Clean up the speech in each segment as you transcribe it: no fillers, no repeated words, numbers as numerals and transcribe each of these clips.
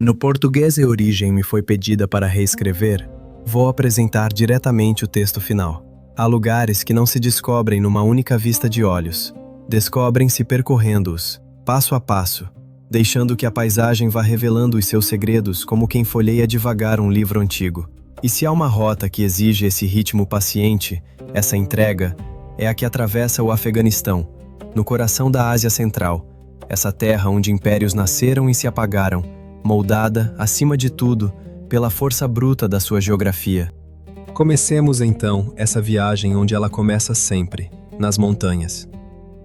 No português e origem me foi pedida para reescrever, vou apresentar diretamente o texto final. Há lugares que não se descobrem numa única vista de olhos. Descobrem-se percorrendo-os, passo a passo, deixando que a paisagem vá revelando os seus segredos como quem folheia devagar um livro antigo. E se há uma rota que exige esse ritmo paciente, essa entrega, é a que atravessa o Afeganistão, no coração da Ásia Central, essa terra onde impérios nasceram e se apagaram, moldada, acima de tudo, pela força bruta da sua geografia. Comecemos então essa viagem onde ela começa sempre, nas montanhas.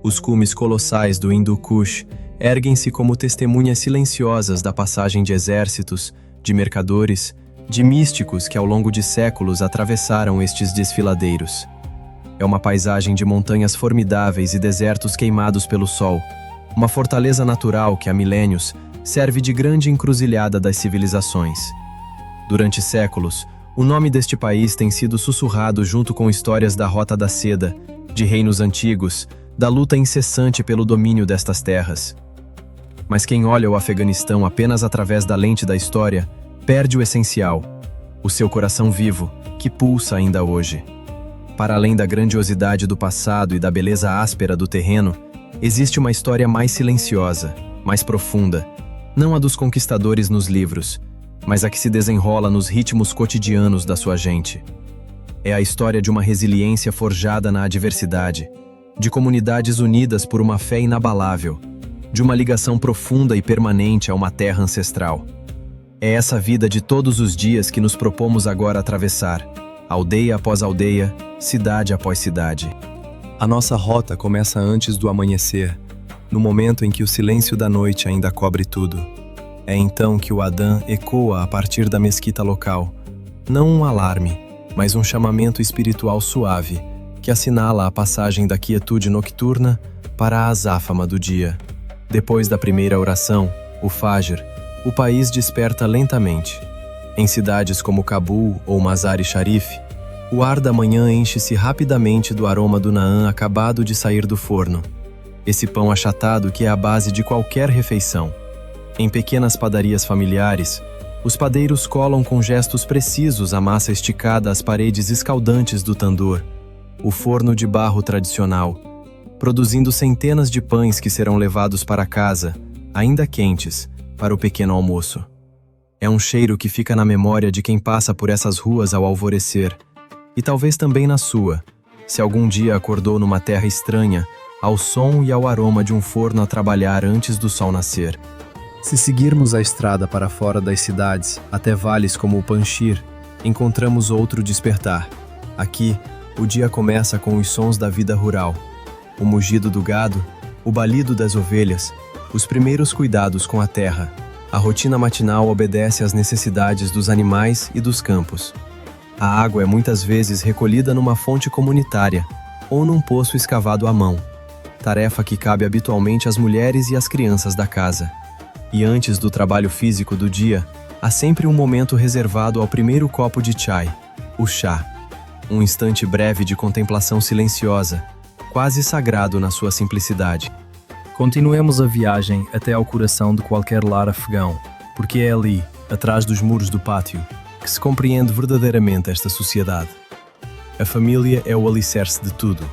Os cumes colossais do Hindu Kush erguem-se como testemunhas silenciosas da passagem de exércitos, de mercadores, de místicos que ao longo de séculos atravessaram estes desfiladeiros. É uma paisagem de montanhas formidáveis e desertos queimados pelo sol, uma fortaleza natural que há milênios serve de grande encruzilhada das civilizações. Durante séculos, o nome deste país tem sido sussurrado junto com histórias da Rota da Seda, de reinos antigos, da luta incessante pelo domínio destas terras. Mas quem olha o Afeganistão apenas através da lente da história, perde o essencial, o seu coração vivo, que pulsa ainda hoje. Para além da grandiosidade do passado e da beleza áspera do terreno, existe uma história mais silenciosa, mais profunda, não a dos conquistadores nos livros, mas a que se desenrola nos ritmos cotidianos da sua gente. É a história de uma resiliência forjada na adversidade, de comunidades unidas por uma fé inabalável, de uma ligação profunda e permanente a uma terra ancestral. É essa vida de todos os dias que nos propomos agora atravessar, aldeia após aldeia, cidade após cidade. A nossa rota começa antes do amanhecer, no momento em que o silêncio da noite ainda cobre tudo. É então que o adã ecoa a partir da mesquita local, não um alarme, mas um chamamento espiritual suave, que assinala a passagem da quietude nocturna para a azáfama do dia. Depois da primeira oração, o Fajr, o país desperta lentamente. Em cidades como Cabul ou Mazar-e-Sharif, o ar da manhã enche-se rapidamente do aroma do naan acabado de sair do forno. Esse pão achatado que é a base de qualquer refeição. Em pequenas padarias familiares, os padeiros colam com gestos precisos a massa esticada às paredes escaldantes do tandoor, o forno de barro tradicional, produzindo centenas de pães que serão levados para casa, ainda quentes, para o pequeno almoço. É um cheiro que fica na memória de quem passa por essas ruas ao alvorecer, e talvez também na sua, se algum dia acordou numa terra estranha, ao som e ao aroma de um forno a trabalhar antes do sol nascer. Se seguirmos a estrada para fora das cidades, até vales como o Panjshir, encontramos outro despertar. Aqui, o dia começa com os sons da vida rural. O mugido do gado, o balido das ovelhas, os primeiros cuidados com a terra. A rotina matinal obedece às necessidades dos animais e dos campos. A água é muitas vezes recolhida numa fonte comunitária ou num poço escavado à mão, tarefa que cabe habitualmente às mulheres e às crianças da casa. E antes do trabalho físico do dia, há sempre um momento reservado ao primeiro copo de chai, o chá. Um instante breve de contemplação silenciosa, quase sagrado na sua simplicidade. Continuemos a viagem até ao coração de qualquer lar afegão, porque é ali, atrás dos muros do pátio, que se compreende verdadeiramente esta sociedade. A família é o alicerce de tudo.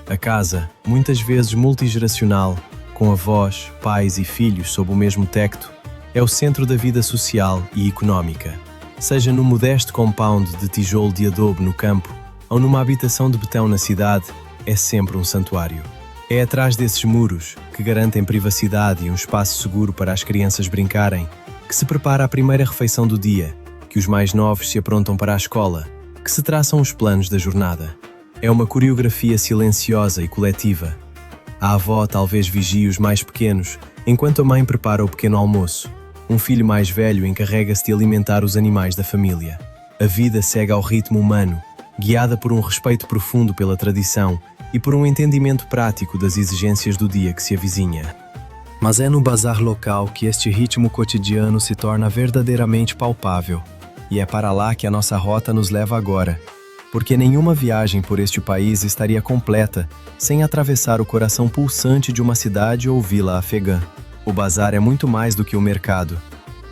A casa, muitas vezes multigeracional, com avós, pais e filhos sob o mesmo teto, é o centro da vida social e económica. Seja no modesto compound de tijolo de adobe no campo, ou numa habitação de betão na cidade, é sempre um santuário. É atrás desses muros, que garantem privacidade e um espaço seguro para as crianças brincarem, que se prepara a primeira refeição do dia, que os mais novos se aprontam para a escola, que se traçam os planos da jornada. É uma coreografia silenciosa e coletiva. A avó talvez vigie os mais pequenos, enquanto a mãe prepara o pequeno almoço. Um filho mais velho encarrega-se de alimentar os animais da família. A vida segue ao ritmo humano, guiada por um respeito profundo pela tradição e por um entendimento prático das exigências do dia que se avizinha. Mas é no bazar local que este ritmo cotidiano se torna verdadeiramente palpável. E é para lá que a nossa rota nos leva agora, porque nenhuma viagem por este país estaria completa sem atravessar o coração pulsante de uma cidade ou vila afegã. O bazar é muito mais do que um mercado.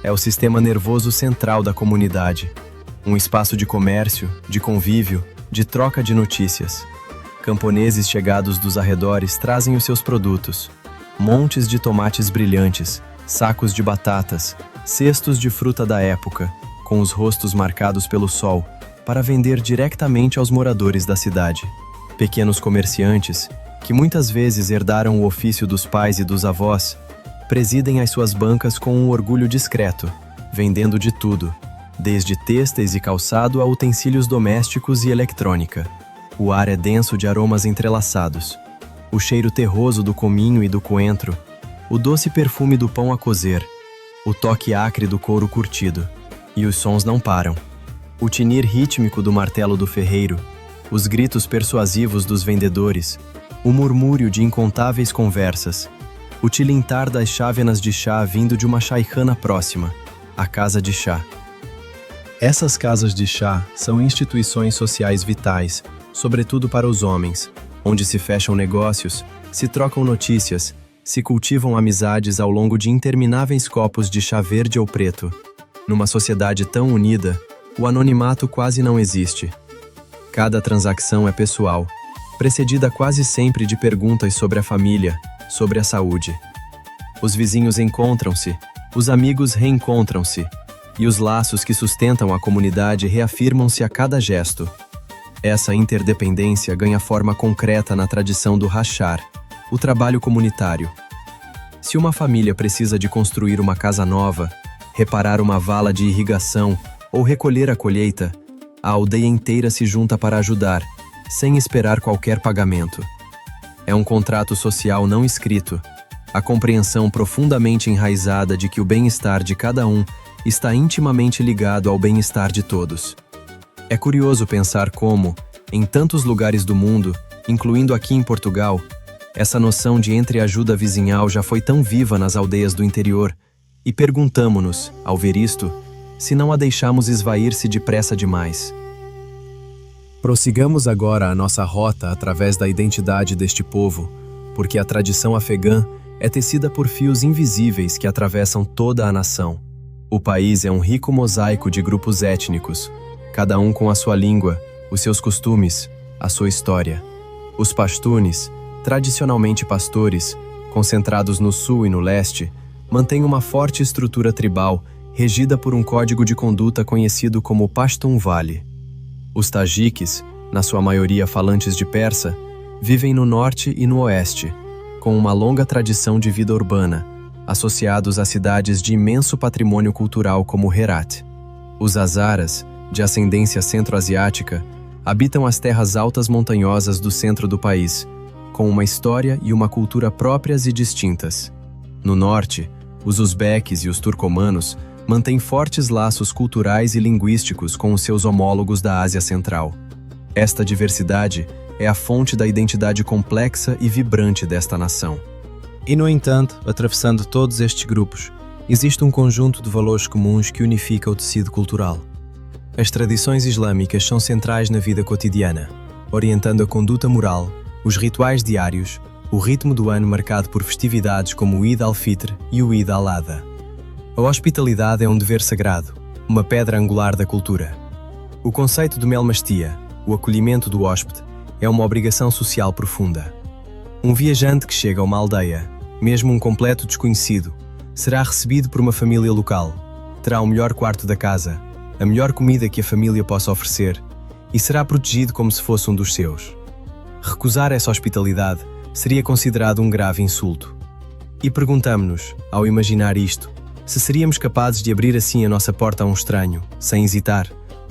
é o sistema nervoso central da comunidade. Um espaço de comércio, de convívio, de troca de notícias. Camponeses chegados dos arredores trazem os seus produtos. Montes de tomates brilhantes, sacos de batatas, cestos de fruta da época, com os rostos marcados pelo sol, para vender diretamente aos moradores da cidade. Pequenos comerciantes, que muitas vezes herdaram o ofício dos pais e dos avós, presidem as suas bancas com um orgulho discreto, vendendo de tudo, desde têxteis e calçado a utensílios domésticos e eletrônica. O ar é denso de aromas entrelaçados. O cheiro terroso do cominho e do coentro, o doce perfume do pão a cozer, o toque acre do couro curtido. E os sons não param. O tinir rítmico do martelo do ferreiro, os gritos persuasivos dos vendedores, o murmúrio de incontáveis conversas, o tilintar das chávenas de chá vindo de uma chaicana próxima, a casa de chá. Essas casas de chá são instituições sociais vitais, sobretudo para os homens, onde se fecham negócios, se trocam notícias, se cultivam amizades ao longo de intermináveis copos de chá verde ou preto. Numa sociedade tão unida, o anonimato quase não existe. Cada transação é pessoal, precedida quase sempre de perguntas sobre a família, sobre a saúde. Os vizinhos encontram-se, os amigos reencontram-se, e os laços que sustentam a comunidade reafirmam-se a cada gesto. Essa interdependência ganha forma concreta na tradição do rachar, o trabalho comunitário. Se uma família precisa de construir uma casa nova, reparar uma vala de irrigação ou recolher a colheita, a aldeia inteira se junta para ajudar, sem esperar qualquer pagamento. É um contrato social não escrito, a compreensão profundamente enraizada de que o bem-estar de cada um está intimamente ligado ao bem-estar de todos. É curioso pensar como, em tantos lugares do mundo, incluindo aqui em Portugal, essa noção de entreajuda vizinhal já foi tão viva nas aldeias do interior, e perguntamo-nos, ao ver isto, se não a deixamos esvair-se depressa demais. Prossigamos agora a nossa rota através da identidade deste povo, porque a tradição afegã é tecida por fios invisíveis que atravessam toda a nação. O país é um rico mosaico de grupos étnicos, cada um com a sua língua, os seus costumes, a sua história. Os pashtunes, tradicionalmente pastores, concentrados no sul e no leste, mantêm uma forte estrutura tribal, regida por um código de conduta conhecido como Pashtunwali. Os tajiques, na sua maioria falantes de persa, vivem no norte e no oeste, com uma longa tradição de vida urbana, associados a cidades de imenso patrimônio cultural como Herat. Os hazaras, de ascendência centro-asiática, habitam as terras altas montanhosas do centro do país, com uma história e uma cultura próprias e distintas. No norte, os uzbeques e os turcomanos mantêm fortes laços culturais e linguísticos com os seus homólogos da Ásia Central. Esta diversidade é a fonte da identidade complexa e vibrante desta nação. E, no entanto, atravessando todos estes grupos, existe um conjunto de valores comuns que unifica o tecido cultural. As tradições islâmicas são centrais na vida cotidiana, orientando a conduta moral, os rituais diários, o ritmo do ano marcado por festividades como o Eid al-Fitr e o Eid al-Adha. A hospitalidade é um dever sagrado, uma pedra angular da cultura. O conceito de melmastia, o acolhimento do hóspede, é uma obrigação social profunda. Um viajante que chega a uma aldeia, mesmo um completo desconhecido, será recebido por uma família local, terá o melhor quarto da casa, a melhor comida que a família possa oferecer e será protegido como se fosse um dos seus. Recusar essa hospitalidade seria considerado um grave insulto. E perguntamo-nos, ao imaginar isto, se seríamos capazes de abrir assim a nossa porta a um estranho, sem hesitar,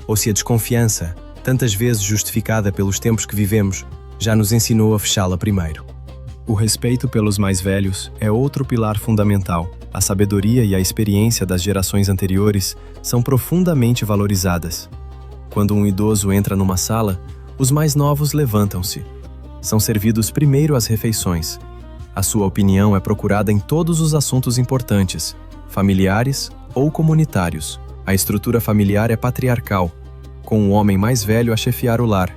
ou se a desconfiança, tantas vezes justificada pelos tempos que vivemos, já nos ensinou a fechá-la primeiro. O respeito pelos mais velhos é outro pilar fundamental. A sabedoria e a experiência das gerações anteriores são profundamente valorizadas. Quando um idoso entra numa sala, os mais novos levantam-se. São servidos primeiro às refeições. A sua opinião é procurada em todos os assuntos importantes, familiares ou comunitários. A estrutura familiar é patriarcal, com o homem mais velho a chefiar o lar.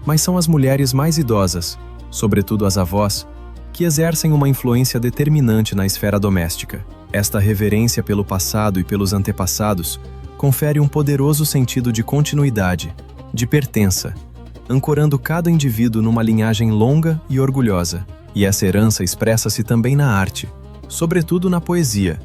Mas são as mulheres mais idosas, sobretudo as avós, que exercem uma influência determinante na esfera doméstica. Esta reverência pelo passado e pelos antepassados confere um poderoso sentido de continuidade, de pertença, ancorando cada indivíduo numa linhagem longa e orgulhosa. E essa herança expressa-se também na arte, sobretudo na poesia.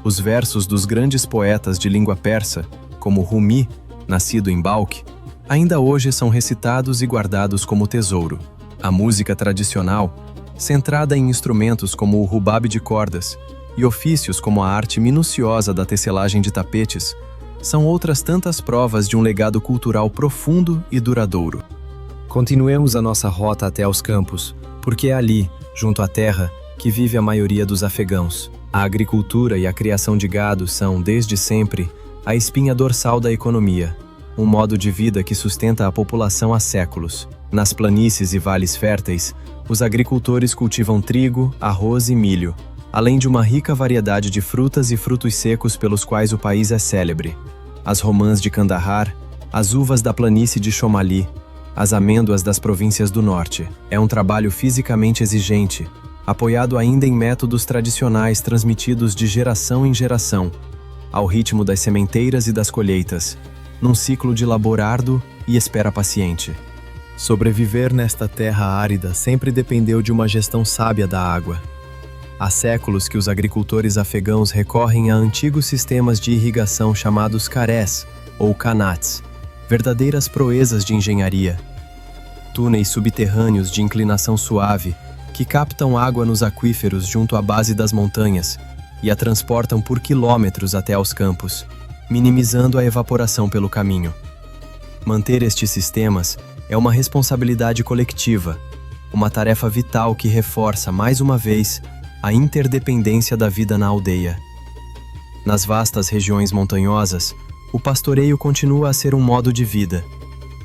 Os versos dos grandes poetas de língua persa, como Rumi, nascido em Balkh, ainda hoje são recitados e guardados como tesouro. A música tradicional, centrada em instrumentos como o rubab de cordas e ofícios como a arte minuciosa da tecelagem de tapetes, são outras tantas provas de um legado cultural profundo e duradouro. Continuemos a nossa rota até aos campos, porque é ali, junto à terra, que vive a maioria dos afegãos. A agricultura e a criação de gado são, desde sempre, a espinha dorsal da economia, um modo de vida que sustenta a população há séculos. Nas planícies e vales férteis, os agricultores cultivam trigo, arroz e milho, além de uma rica variedade de frutas e frutos secos pelos quais o país é célebre. As romãs de Kandahar, as uvas da planície de Chomali, as amêndoas das províncias do norte. É um trabalho fisicamente exigente, apoiado ainda em métodos tradicionais transmitidos de geração em geração, ao ritmo das sementeiras e das colheitas, num ciclo de labor árduo e espera paciente. Sobreviver nesta terra árida sempre dependeu de uma gestão sábia da água. Há séculos que os agricultores afegãos recorrem a antigos sistemas de irrigação chamados carés ou canats, verdadeiras proezas de engenharia. Túneis subterrâneos de inclinação suave que captam água nos aquíferos junto à base das montanhas e a transportam por quilômetros até aos campos, minimizando a evaporação pelo caminho. Manter estes sistemas é uma responsabilidade coletiva, uma tarefa vital que reforça, mais uma vez, a interdependência da vida na aldeia. Nas vastas regiões montanhosas, o pastoreio continua a ser um modo de vida.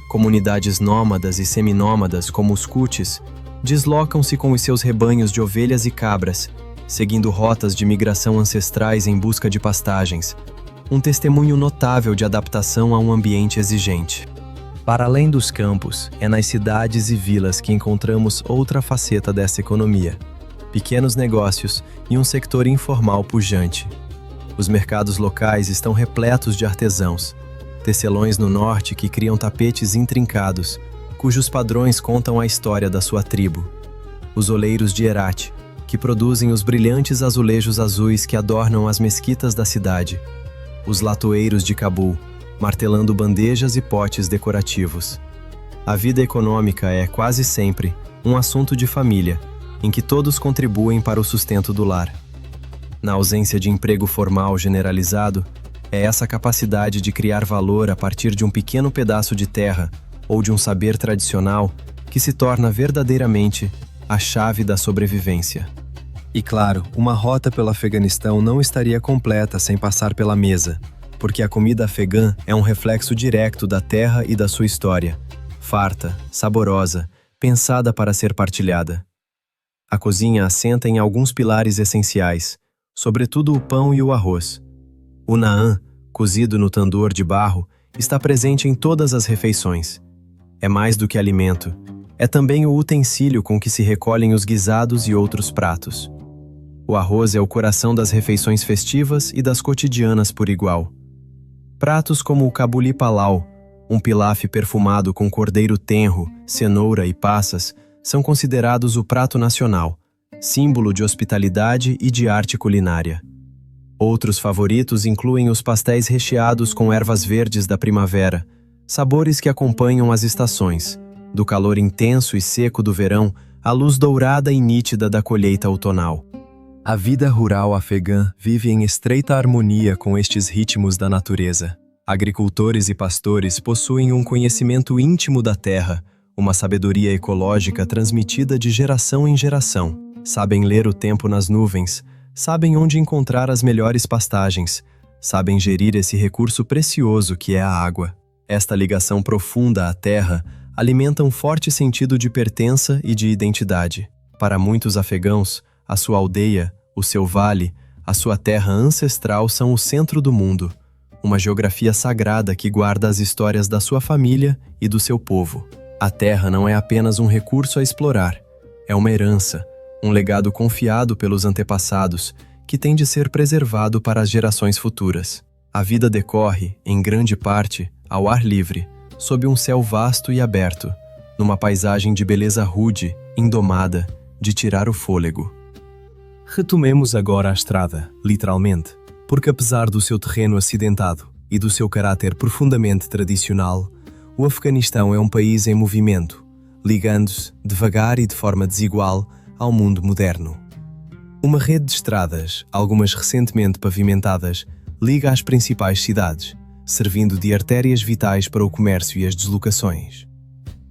Comunidades nômadas e seminômadas, como os Kutis, deslocam-se com os seus rebanhos de ovelhas e cabras, seguindo rotas de migração ancestrais em busca de pastagens, um testemunho notável de adaptação a um ambiente exigente. Para além dos campos, é nas cidades e vilas que encontramos outra faceta dessa economia: pequenos negócios e um sector informal pujante. Os mercados locais estão repletos de artesãos, tecelões no norte que criam tapetes intrincados, cujos padrões contam a história da sua tribo. Os oleiros de Herat, que produzem os brilhantes azulejos azuis que adornam as mesquitas da cidade. Os latoeiros de Cabul, martelando bandejas e potes decorativos. A vida econômica é, quase sempre, um assunto de família, em que todos contribuem para o sustento do lar. Na ausência de emprego formal generalizado, é essa capacidade de criar valor a partir de um pequeno pedaço de terra ou de um saber tradicional que se torna verdadeiramente a chave da sobrevivência. E claro, uma rota pelo Afeganistão não estaria completa sem passar pela mesa, porque a comida afegã é um reflexo direto da terra e da sua história, farta, saborosa, pensada para ser partilhada. A cozinha assenta em alguns pilares essenciais, sobretudo o pão e o arroz. O naan, cozido no tandoor de barro, está presente em todas as refeições. É mais do que alimento, é também o utensílio com que se recolhem os guisados e outros pratos. O arroz é o coração das refeições festivas e das cotidianas por igual. Pratos como o kabuli palau, um pilaf perfumado com cordeiro tenro, cenoura e passas, são considerados o prato nacional, símbolo de hospitalidade e de arte culinária. Outros favoritos incluem os pastéis recheados com ervas verdes da primavera, sabores que acompanham as estações, do calor intenso e seco do verão à luz dourada e nítida da colheita outonal. A vida rural afegã vive em estreita harmonia com estes ritmos da natureza. Agricultores e pastores possuem um conhecimento íntimo da terra, uma sabedoria ecológica transmitida de geração em geração. Sabem ler o tempo nas nuvens, sabem onde encontrar as melhores pastagens, sabem gerir esse recurso precioso que é a água. Esta ligação profunda à terra alimenta um forte sentido de pertença e de identidade. Para muitos afegãos, a sua aldeia, o seu vale, a sua terra ancestral são o centro do mundo, uma geografia sagrada que guarda as histórias da sua família e do seu povo. A terra não é apenas um recurso a explorar, é uma herança, um legado confiado pelos antepassados que tem de ser preservado para as gerações futuras. A vida decorre, em grande parte, ao ar livre, sob um céu vasto e aberto, numa paisagem de beleza rude, indomada, de tirar o fôlego. Retomemos agora a estrada, literalmente, porque apesar do seu terreno acidentado e do seu caráter profundamente tradicional, o Afeganistão é um país em movimento, ligando-se, devagar e de forma desigual, ao mundo moderno. Uma rede de estradas, algumas recentemente pavimentadas, liga as principais cidades, servindo de artérias vitais para o comércio e as deslocações.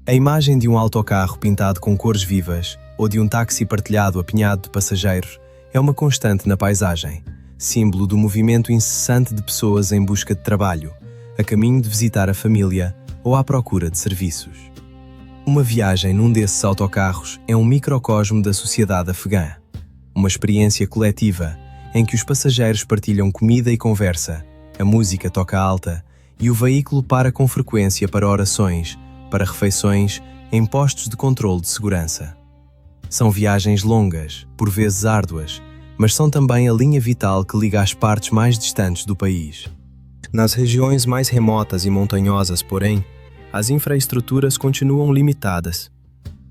A imagem de um autocarro pintado com cores vivas ou de um táxi partilhado apinhado de passageiros é uma constante na paisagem, símbolo do movimento incessante de pessoas em busca de trabalho, a caminho de visitar a família ou à procura de serviços. Uma viagem num desses autocarros é um microcosmo da sociedade afegã, uma experiência coletiva em que os passageiros partilham comida e conversa, a música toca alta e o veículo para com frequência para orações, para refeições, em postos de controle de segurança. São viagens longas, por vezes árduas, mas são também a linha vital que liga as partes mais distantes do país. Nas regiões mais remotas e montanhosas, porém, as infraestruturas continuam limitadas.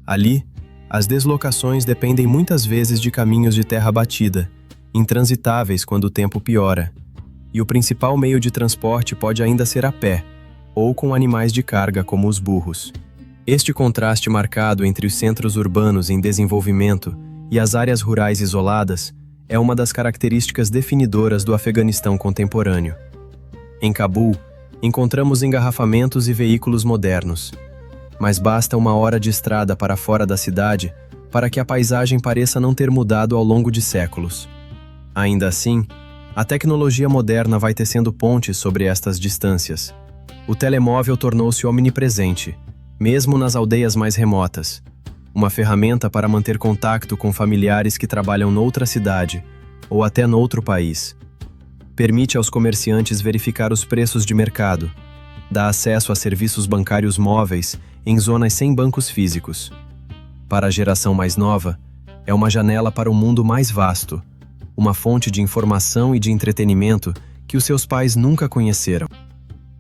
Ali, as deslocações dependem muitas vezes de caminhos de terra batida, intransitáveis quando o tempo piora, e o principal meio de transporte pode ainda ser a pé, ou com animais de carga como os burros. Este contraste marcado entre os centros urbanos em desenvolvimento e as áreas rurais isoladas é uma das características definidoras do Afeganistão contemporâneo. Em Cabul, encontramos engarrafamentos e veículos modernos, mas basta uma hora de estrada para fora da cidade para que a paisagem pareça não ter mudado ao longo de séculos. Ainda assim, a tecnologia moderna vai tecendo pontes sobre estas distâncias. O telemóvel tornou-se omnipresente, mesmo nas aldeias mais remotas, uma ferramenta para manter contato com familiares que trabalham noutra cidade ou até noutro país. Permite aos comerciantes verificar os preços de mercado, dá acesso a serviços bancários móveis em zonas sem bancos físicos. Para a geração mais nova, é uma janela para um mundo mais vasto, uma fonte de informação e de entretenimento que os seus pais nunca conheceram.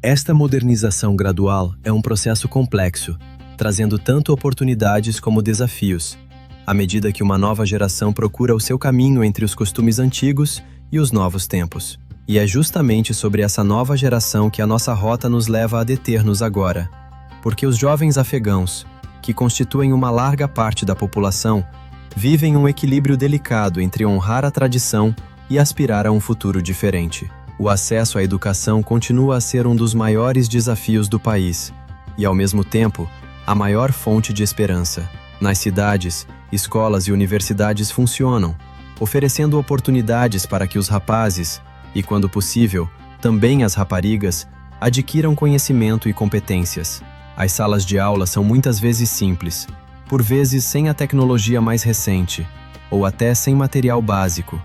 Esta modernização gradual é um processo complexo, trazendo tanto oportunidades como desafios, à medida que uma nova geração procura o seu caminho entre os costumes antigos e os novos tempos. E é justamente sobre essa nova geração que a nossa rota nos leva a deter-nos agora, porque os jovens afegãos, que constituem uma larga parte da população, vivem um equilíbrio delicado entre honrar a tradição e aspirar a um futuro diferente. O acesso à educação continua a ser um dos maiores desafios do país e, ao mesmo tempo, a maior fonte de esperança. Nas cidades, escolas e universidades funcionam, oferecendo oportunidades para que os rapazes, e quando possível, também as raparigas, adquiram conhecimento e competências. As salas de aula são muitas vezes simples, por vezes sem a tecnologia mais recente, ou até sem material básico,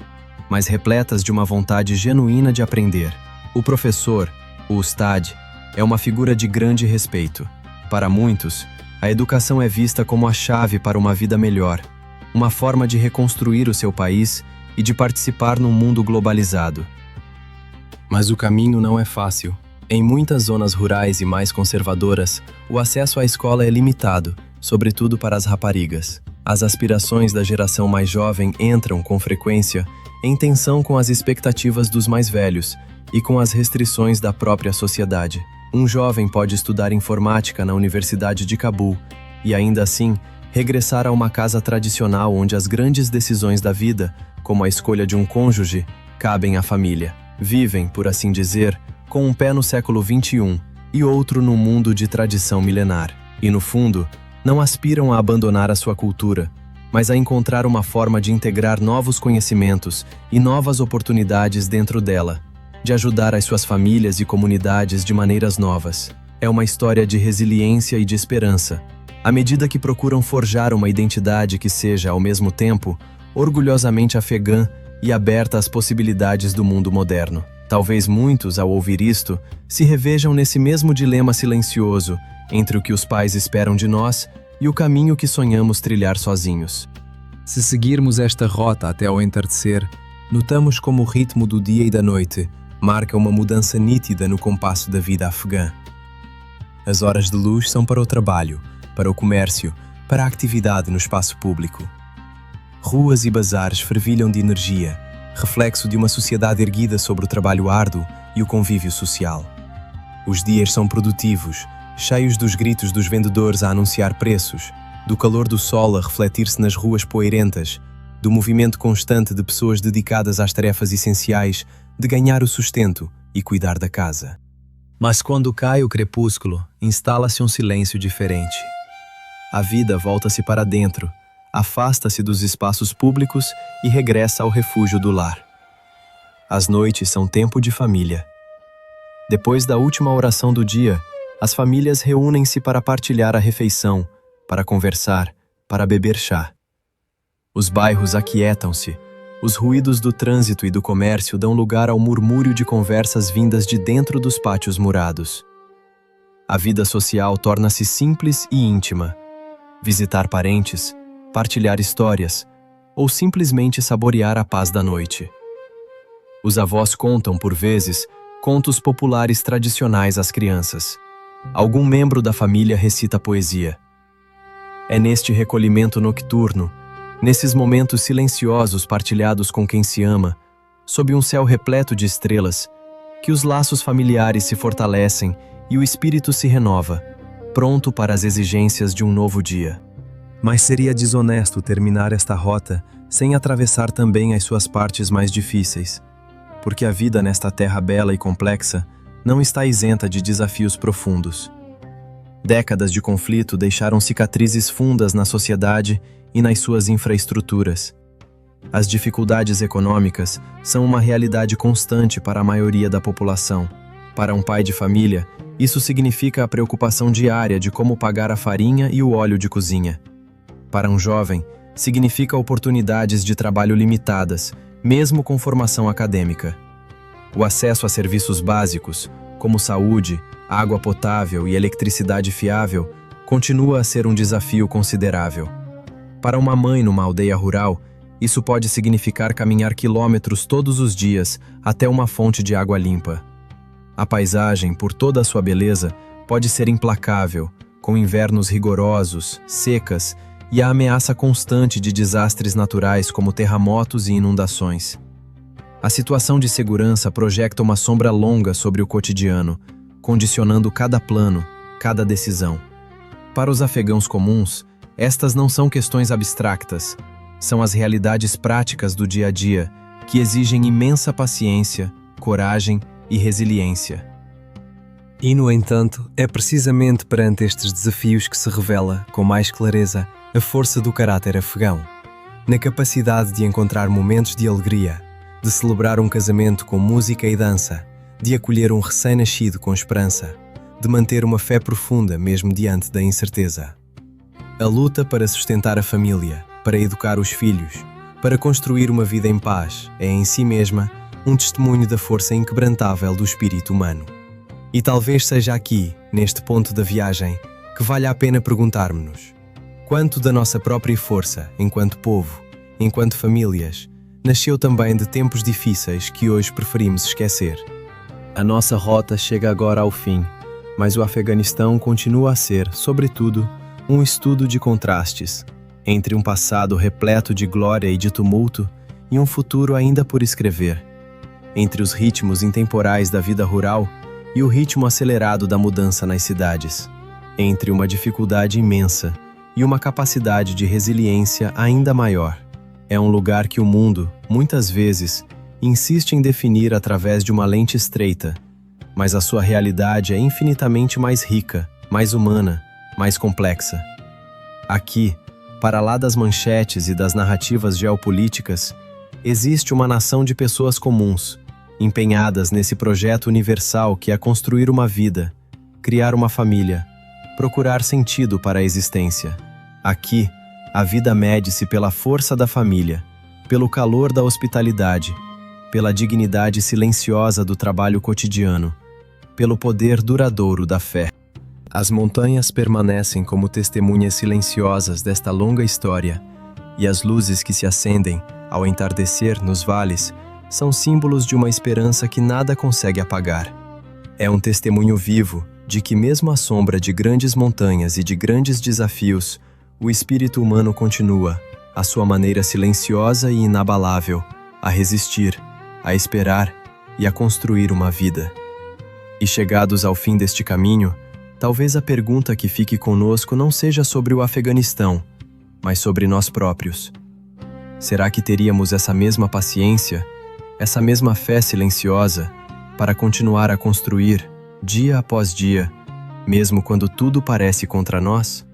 mas repletas de uma vontade genuína de aprender. O professor, o ustad, é uma figura de grande respeito. Para muitos, a educação é vista como a chave para uma vida melhor, uma forma de reconstruir o seu país e de participar num mundo globalizado. Mas o caminho não é fácil. Em muitas zonas rurais e mais conservadoras, o acesso à escola é limitado, sobretudo para as raparigas. As aspirações da geração mais jovem entram, com frequência, em tensão com as expectativas dos mais velhos e com as restrições da própria sociedade. Um jovem pode estudar informática na Universidade de Cabul e, ainda assim, regressar a uma casa tradicional onde as grandes decisões da vida, como a escolha de um cônjuge, cabem à família. Vivem, por assim dizer, com um pé no século XXI e outro num mundo de tradição milenar. E, no fundo, não aspiram a abandonar a sua cultura, mas a encontrar uma forma de integrar novos conhecimentos e novas oportunidades dentro dela, de ajudar as suas famílias e comunidades de maneiras novas. É uma história de resiliência e de esperança, à medida que procuram forjar uma identidade que seja, ao mesmo tempo, orgulhosamente afegã e aberta às possibilidades do mundo moderno. Talvez muitos, ao ouvir isto, se revejam nesse mesmo dilema silencioso entre o que os pais esperam de nós e o caminho que sonhamos trilhar sozinhos. Se seguirmos esta rota até ao entardecer, notamos como o ritmo do dia e da noite marca uma mudança nítida no compasso da vida afegã. As horas de luz são para o trabalho, para o comércio, para a atividade no espaço público. Ruas e bazares fervilham de energia, reflexo de uma sociedade erguida sobre o trabalho árduo e o convívio social. Os dias são produtivos, cheios dos gritos dos vendedores a anunciar preços, do calor do sol a refletir-se nas ruas poeirentas, do movimento constante de pessoas dedicadas às tarefas essenciais de ganhar o sustento e cuidar da casa. Mas quando cai o crepúsculo, instala-se um silêncio diferente. A vida volta-se para dentro, afasta-se dos espaços públicos e regressa ao refúgio do lar. As noites são tempo de família. Depois da última oração do dia, as famílias reúnem-se para partilhar a refeição, para conversar, para beber chá. Os bairros aquietam-se, os ruídos do trânsito e do comércio dão lugar ao murmúrio de conversas vindas de dentro dos pátios murados. A vida social torna-se simples e íntima. Visitar parentes, partilhar histórias, ou simplesmente saborear a paz da noite. Os avós contam, por vezes, contos populares tradicionais às crianças. Algum membro da família recita poesia. É neste recolhimento nocturno, nesses momentos silenciosos partilhados com quem se ama, sob um céu repleto de estrelas, que os laços familiares se fortalecem e o espírito se renova, pronto para as exigências de um novo dia. Mas seria desonesto terminar esta rota sem atravessar também as suas partes mais difíceis, porque a vida nesta terra bela e complexa não está isenta de desafios profundos. Décadas de conflito deixaram cicatrizes fundas na sociedade e nas suas infraestruturas. As dificuldades econômicas são uma realidade constante para a maioria da população. Para um pai de família, isso significa a preocupação diária de como pagar a farinha e o óleo de cozinha. Para um jovem, significa oportunidades de trabalho limitadas, mesmo com formação acadêmica. O acesso a serviços básicos, como saúde, água potável e eletricidade fiável, continua a ser um desafio considerável. Para uma mãe numa aldeia rural, isso pode significar caminhar quilômetros todos os dias até uma fonte de água limpa. A paisagem, por toda a sua beleza, pode ser implacável, com invernos rigorosos, secas e a ameaça constante de desastres naturais como terremotos e inundações. A situação de segurança projeta uma sombra longa sobre o cotidiano, condicionando cada plano, cada decisão. Para os afegãos comuns, estas não são questões abstractas, são as realidades práticas do dia a dia, que exigem imensa paciência, coragem e resiliência. E, no entanto, é precisamente perante estes desafios que se revela, com mais clareza, a força do caráter afegão, na capacidade de encontrar momentos de alegria, de celebrar um casamento com música e dança, de acolher um recém-nascido com esperança, de manter uma fé profunda mesmo diante da incerteza. A luta para sustentar a família, para educar os filhos, para construir uma vida em paz, é em si mesma um testemunho da força inquebrantável do espírito humano. E talvez seja aqui, neste ponto da viagem, que vale a pena perguntarmos-nos: quanto da nossa própria força, enquanto povo, enquanto famílias, nasceu também de tempos difíceis que hoje preferimos esquecer? A nossa rota chega agora ao fim, mas o Afeganistão continua a ser, sobretudo, um estudo de contrastes, entre um passado repleto de glória e de tumulto e um futuro ainda por escrever, entre os ritmos intemporais da vida rural e o ritmo acelerado da mudança nas cidades, entre uma dificuldade imensa e uma capacidade de resiliência ainda maior. É um lugar que o mundo, muitas vezes, insiste em definir através de uma lente estreita, mas a sua realidade é infinitamente mais rica, mais humana, mais complexa. Aqui, para lá das manchetes e das narrativas geopolíticas, existe uma nação de pessoas comuns, empenhadas nesse projeto universal que é construir uma vida, criar uma família, procurar sentido para a existência. Aqui, a vida mede-se pela força da família, pelo calor da hospitalidade, pela dignidade silenciosa do trabalho cotidiano, pelo poder duradouro da fé. As montanhas permanecem como testemunhas silenciosas desta longa história, e as luzes que se acendem ao entardecer nos vales, são símbolos de uma esperança que nada consegue apagar. É um testemunho vivo de que, mesmo à sombra de grandes montanhas e de grandes desafios, o espírito humano continua, à sua maneira silenciosa e inabalável, a resistir, a esperar e a construir uma vida. E chegados ao fim deste caminho, talvez a pergunta que fique conosco não seja sobre o Afeganistão, mas sobre nós próprios. Será que teríamos essa mesma paciência, essa mesma fé silenciosa, para continuar a construir, dia após dia, mesmo quando tudo parece contra nós?